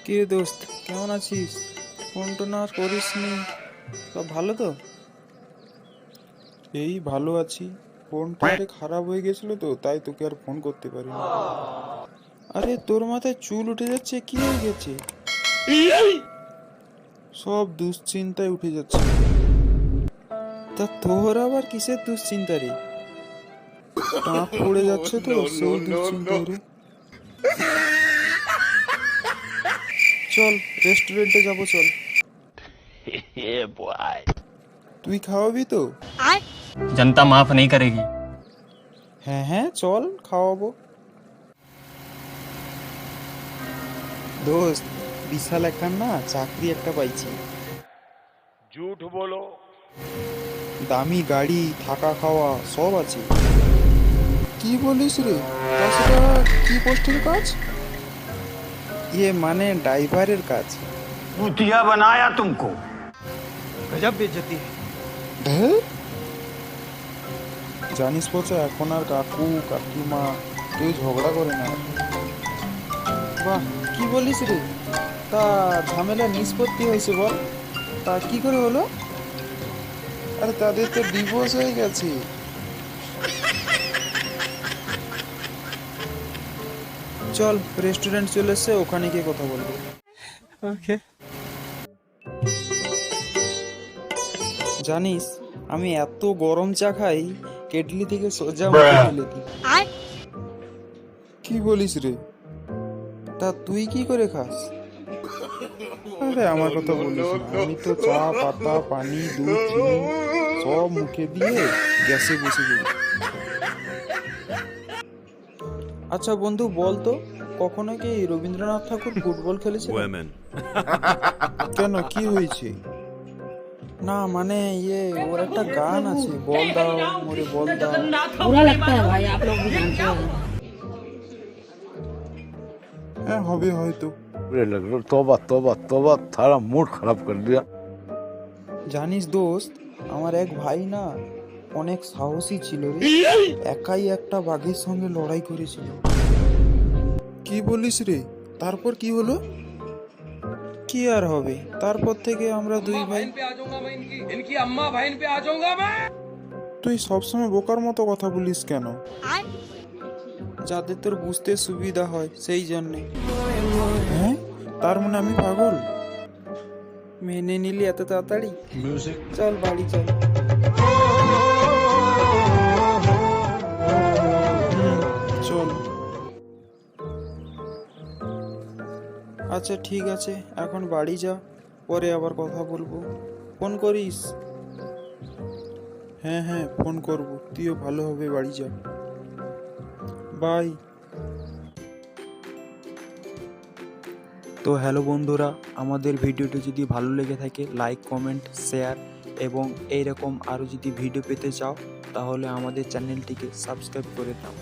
কি রে দোস্ত, কেমন আছিস? ফোন টোন আর করিসনি, সব ভালো তো? এই ভালো আছি। ফোনটা আরে খারাপ হয়ে গেছিল তো, তাই তোকে আর ফোন করতে পারিনি। আরে তোর মাথায় চুল উঠে যাচ্ছে, কি হয়ে গেছে? সব দুশ্চিন্তায় উঠে যাচ্ছে। তা তোর আবার কিসের দুশ্চিন্তা রে? টাক পড়ে যাচ্ছে তো, সেই দুশ্চিন্তায় রে। চল রেস্টুরেন্টে যাবো, চল। তুই খাওয়াবি তো? जनता माफ नहीं करेगी। হ্যাঁ হ্যাঁ, চল খাওয়াবো। দোস্ত, বিশাল একখান না চাকরি একটা পাইছি। झूठ बोलो। দামি গাড়ি, থাকা খাওয়া সব আছে। কি বলিস রে? তা সেটা কি পোস্টের কাজ? মানে ড্রাইভারের কাজ। भूतिया बनाया तुमको। গজব বেজতি। ধ্যার, জানিস পচা, এখন আর কাকু কাকিমা কেউ ঝগড়া করে না। বাহ, কি বলিস রে? তা ঝামেলা নিষ্পত্তি হয়েছে বল? তা কি করে হলো? আরে তাদের তো ডিভোর্স হয়ে গেছে। চল রেস্টুরেন্ট চলে এসছে, ওখানে গিয়ে কথা বলবো। ওকে। জানিস, আমি এত গরম চা খাই, কেটলি থেকে সোজা মুখে ঢেলে দিই। কি বলিস রে? তা তুই কি করে খাস? আরে আমার কথা বলিস না, আমি তো চা পাতা পানি দুধ চিনি সব মুখে দিয়ে গ্যাসে বসে পড়ি। আচ্ছা বন্ধু, বল তো, কখনো কি রবীন্দ্রনাথ ঠাকুর ফুটবল খেলেছে? কেন, কি হয়েছে? না মানে ওর একটা গান আছে, বল দাও মোরে বল দাও। बुरा लगता है भाई, आप लोग भी जानते हो। হ্যাঁ, হবে হয়তো। तौबा तौबा तौबा, थारा मूड खराब कर दिया। জানিস দোস্ত, আমার এক ভাই না অনেক সাহসী ছিল রে, একাই একটা বাঘের সঙ্গে লড়াই করেছিল। কি বলিস রে? তারপর কি হলো? কি আর হবে, তারপর থেকে আমরা দুই ভাই। তুই সবসময় বোকার মতো কথা বলিস কেন? যাতে তোর বুঝতে সুবিধা হয় সেই জন্যে। হ্যাঁ, তার মানে আমি পাগল? মেনে নিলি এত তাড়াতাড়ি? চল বাড়ি চল। চল। আচ্ছা ঠিক আছে, এখন বাড়ি যা, পরে আবার কথা বলবো, ফোন করিস। হ্যাঁ হ্যাঁ, ফোন করব। তুইও ভালোভাবে বাড়ি যা। বাই। তো হ্যালো বন্ধুরা, আমাদের ভিডিওটি যদি ভালো লেগে থাকে লাইক কমেন্ট শেয়ার, এবং এইরকম আরও যদি ভিডিও পেতে চাও তাহলে আমাদের চ্যানেলটিকে সাবস্ক্রাইব করে দাও।